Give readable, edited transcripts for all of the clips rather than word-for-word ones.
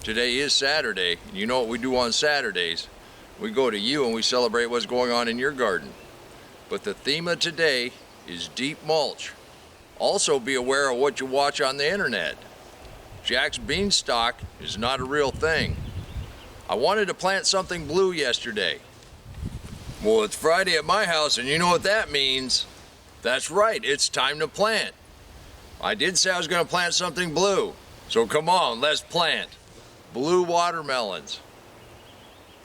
Today is Saturday, and you know what we do on Saturdays. We go to you and we celebrate what's going on in your garden. But the theme of today is deep mulch. Also be aware of what you watch on the internet. Jack's beanstalk is not a real thing. I wanted to plant something blue yesterday. Well, it's Friday at my house, and you know what that means. That's right, it's time to plant. I did say I was going to plant something blue, so come on, let's plant. Blue watermelons.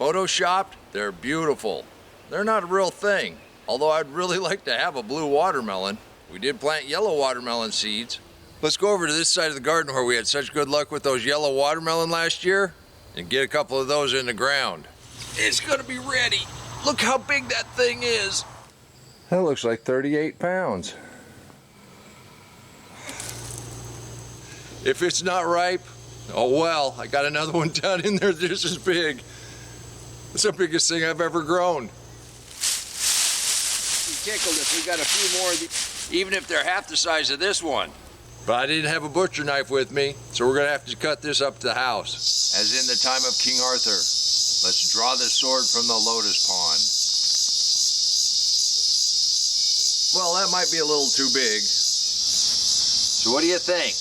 Photoshopped, they're beautiful. They're not a real thing, although I'd really like to have a blue watermelon. We did plant yellow watermelon seeds. Let's go over to this side of the garden where we had such good luck with those yellow watermelon last year and get a couple of those in the ground. It's gonna be ready. Look how big that thing is. That looks like 38 pounds. If it's not ripe, oh well, I got another one down in there just as big. It's the biggest thing I've ever grown. Be tickled if we got a few more, even if they're half the size of this one. But I didn't have a butcher knife with me, so we're gonna have to cut this up to the house. As in the time of King Arthur, let's draw the sword from the lotus pond. Well, that might be a little too big. So what do you think?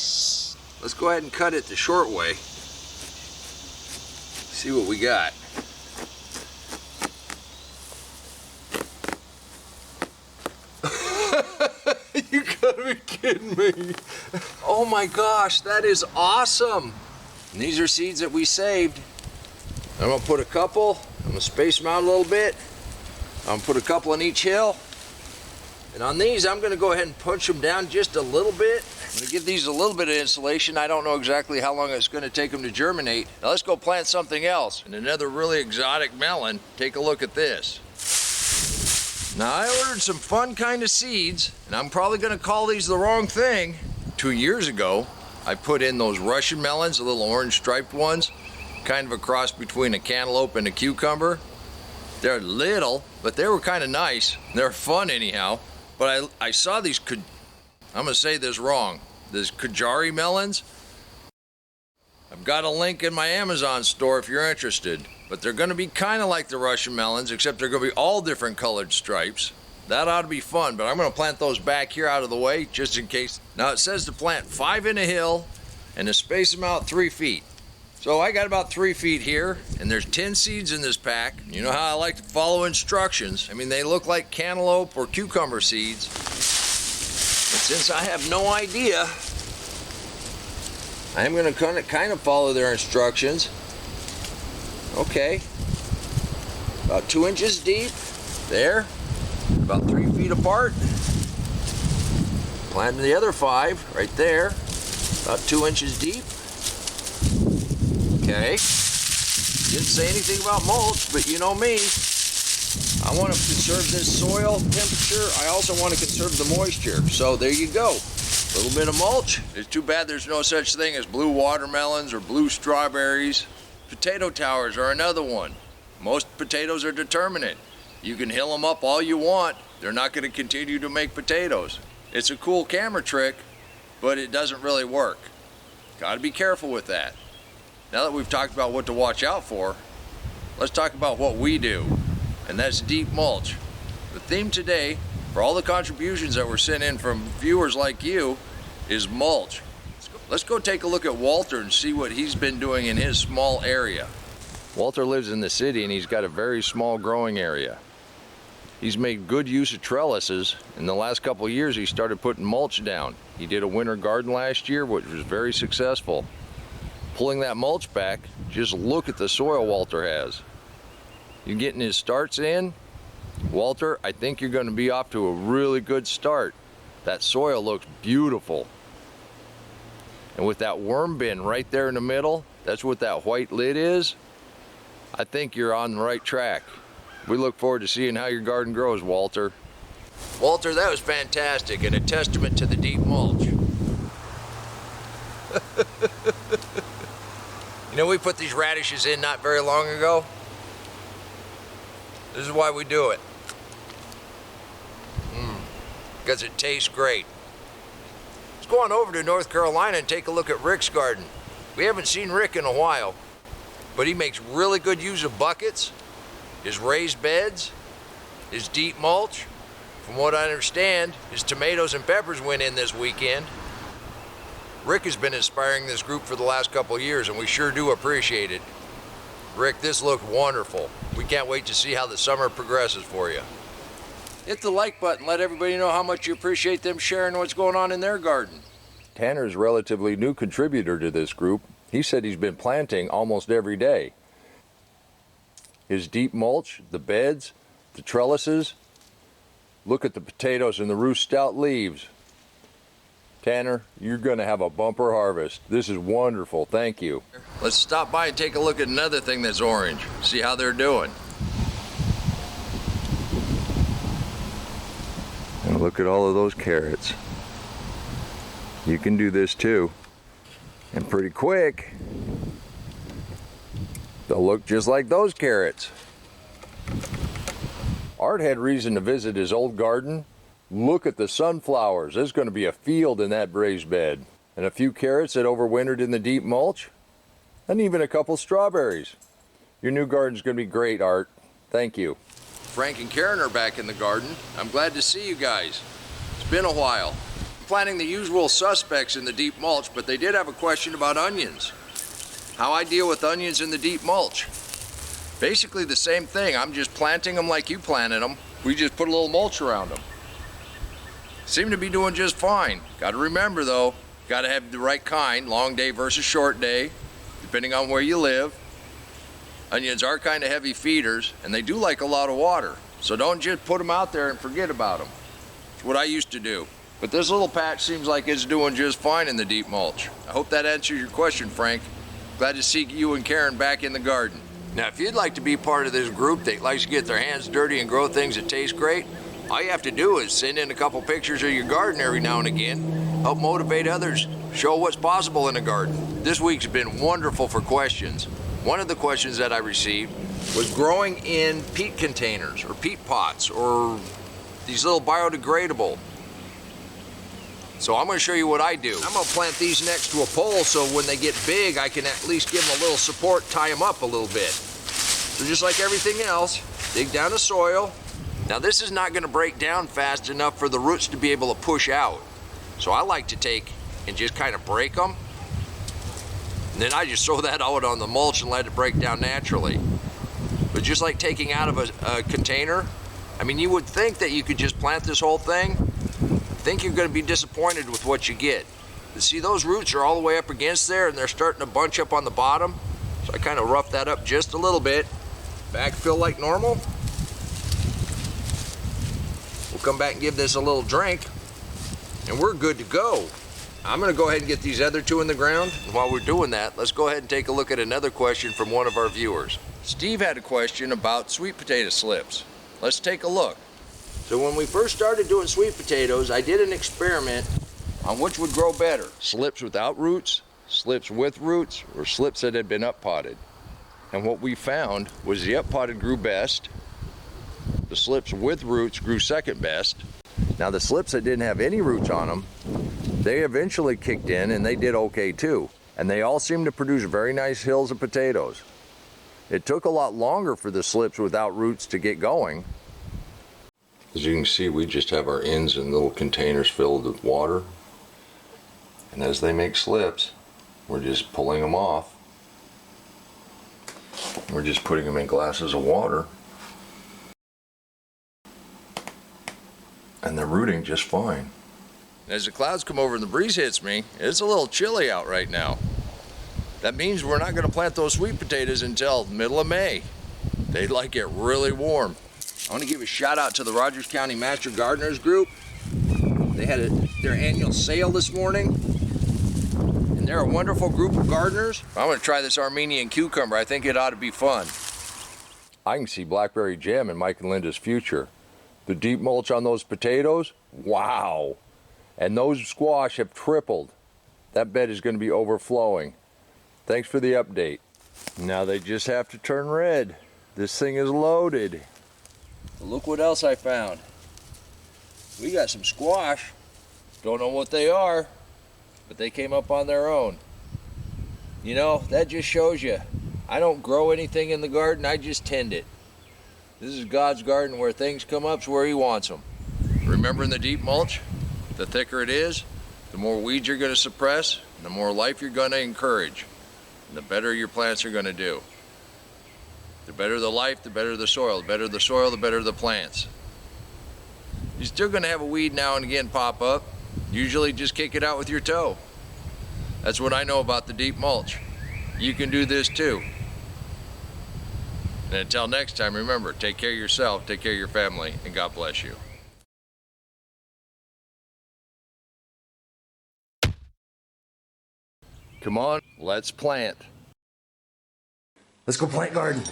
Let's go ahead and cut it the short way. See what we got. You gotta be kidding me. Oh my gosh, that is awesome. And these are seeds that we saved. I'm gonna put a couple, I'm gonna space them out a little bit. I'm gonna put a couple on each hill. And on these, I'm gonna go ahead and punch them down just a little bit. I'm gonna give these a little bit of insulation. I don't know exactly how long it's gonna take them to germinate. Now let's go plant something else. And another really exotic melon. Take a look at this. Now I ordered some fun kind of seeds, and I'm probably gonna call these the wrong thing. 2 years ago, I put in those Russian melons, the little orange striped ones, kind of a cross between a cantaloupe and a cucumber. They're little, but they were kind of nice. They're fun anyhow. But I saw these, I'm gonna say this wrong, these Jari melons. I've got a link in my Amazon store if you're interested, but they're gonna be kind of like the Russian melons, except they're gonna be all different colored stripes. That ought to be fun, but I'm gonna plant those back here out of the way, just in case. Now it says to plant 5 in a hill and to space them out 3 feet. So I got about 3 feet here, and there's 10 seeds in this pack. You know how I like to follow instructions. I mean, they look like cantaloupe or cucumber seeds. But since I have no idea, I am gonna kind of follow their instructions. Okay, about 2 inches deep, there, about 3 feet apart. Planting the other 5 right there, about 2 inches deep. Okay, didn't say anything about mulch, but you know me. I want to conserve this soil temperature. I also want to conserve the moisture. So there you go. A little bit of mulch. It's too bad there's no such thing as blue watermelons or blue strawberries. Potato towers are another one. Most potatoes are determinate. You can hill them up all you want. They're not going to continue to make potatoes. It's a cool camera trick, but it doesn't really work. Got to be careful with that. Now that we've talked about what to watch out for, let's talk about what we do, and that's deep mulch. The theme today, for all the contributions that were sent in from viewers like you, is mulch. Let's go take a look at Walter and see what he's been doing in his small area. Walter lives in the city and he's got a very small growing area. He's made good use of trellises. In the last couple of years, he started putting mulch down. He did a winter garden last year, which was very successful. Pulling that mulch back, just look at the soil Walter has. You're getting his starts in. Walter, I think you're going to be off to a really good start. That soil looks beautiful. And with that worm bin right there in the middle, that's what that white lid is. I think you're on the right track. We look forward to seeing how your garden grows, Walter. Walter, that was fantastic and a testament to the deep mulch. You know, we put these radishes in not very long ago. This is why we do it. Because it tastes great. Let's go on over to North Carolina and take a look at Rick's garden. We haven't seen Rick in a while, but he makes really good use of buckets, his raised beds, his deep mulch. From what I understand, his tomatoes and peppers went in this weekend. Rick has been inspiring this group for the last couple of years, and we sure do appreciate it. Rick, this looked wonderful. We can't wait to see how the summer progresses for you. Hit the like button, let everybody know how much you appreciate them sharing what's going on in their garden. Tanner's a relatively new contributor to this group. He said he's been planting almost every day. His deep mulch, the beds, the trellises. Look at the potatoes and the roost stout leaves. Tanner, you're going to have a bumper harvest. This is wonderful. Thank you. Let's stop by and take a look at another thing that's orange. See how they're doing. And look at all of those carrots. You can do this too. And pretty quick. They'll look just like those carrots. Art had reason to visit his old garden. Look at the sunflowers. There's going to be a field in that raised bed. And a few carrots that overwintered in the deep mulch. And even a couple strawberries. Your new garden's going to be great, Art. Thank you. Frank and Karen are back in the garden. I'm glad to see you guys. It's been a while. I'm planting the usual suspects in the deep mulch, but they did have a question about onions. How I deal with onions in the deep mulch. Basically the same thing. I'm just planting them like you planted them. We just put a little mulch around them. Seem to be doing just fine. Got to remember though, got to have the right kind, long day versus short day, depending on where you live. Onions are kind of heavy feeders, and they do like a lot of water. So don't just put them out there and forget about them. It's what I used to do. But this little patch seems like it's doing just fine in the deep mulch. I hope that answers your question, Frank. Glad to see you and Karen back in the garden. Now, if you'd like to be part of this group that likes to get their hands dirty and grow things that taste great, all you have to do is send in a couple pictures of your garden every now and again. Help motivate others. Show what's possible in a garden. This week's been wonderful for questions. One of the questions that I received was growing in peat containers or peat pots or these little biodegradable. So I'm going to show you what I do. I'm going to plant these next to a pole so when they get big I can at least give them a little support, tie them up a little bit. So just like everything else, dig down the soil. Now this is not going to break down fast enough for the roots to be able to push out. So I like to take and just kind of break them. And then I just throw that out on the mulch and let it break down naturally. But just like taking out of a container, I mean, you would think that you could just plant this whole thing. I think you're going to be disappointed with what you get. But see, those roots are all the way up against there and they're starting to bunch up on the bottom. So I kind of rough that up just a little bit. Backfill like normal. We'll come back and give this a little drink and we're good to go. I'm going to go ahead and get these other two in the ground. And while we're doing that, let's go ahead and take a look at another question from one of our viewers. Steve had a question about sweet potato slips. Let's take a look. So when we first started doing sweet potatoes, I did an experiment on which would grow better. Slips without roots, slips with roots, or slips that had been up-potted. And what we found was the up-potted grew best. The slips with roots grew second best. Now the slips that didn't have any roots on them, they eventually kicked in and they did okay too. And they all seemed to produce very nice hills of potatoes. It took a lot longer for the slips without roots to get going. As you can see, we just have our ends in little containers filled with water. And as they make slips, we're just pulling them off. We're just putting them in glasses of water. And they're rooting just fine. As the clouds come over and the breeze hits me, it's a little chilly out right now. That means we're not going to plant those sweet potatoes until middle of May. They like it really warm. I want to give a shout out to the Rogers County Master Gardeners Group. They had their annual sale this morning. And they're a wonderful group of gardeners. I'm going to try this Armenian cucumber. I think it ought to be fun. I can see blackberry jam in Mike and Linda's future. The deep mulch on those potatoes, wow. And those squash have tripled. That bed is going to be overflowing. Thanks for the update. Now they just have to turn red. This thing is loaded. Look what else I found. We got some squash. Don't know what they are, but they came up on their own. You know, that just shows you, I don't grow anything in the garden, I just tend it. This is God's garden. Where things come up's where he wants them. Remember, in the deep mulch, the thicker it is, the more weeds you're going to suppress, and the more life you're going to encourage, and the better your plants are going to do. The better the life, the better the soil. The better the soil, the better the plants. You're still going to have a weed now and again pop up. Usually just kick it out with your toe. That's what I know about the deep mulch. You can do this too. And until next time, remember, take care of yourself, take care of your family, and God bless you. Come on, let's plant. Let's go plant garden.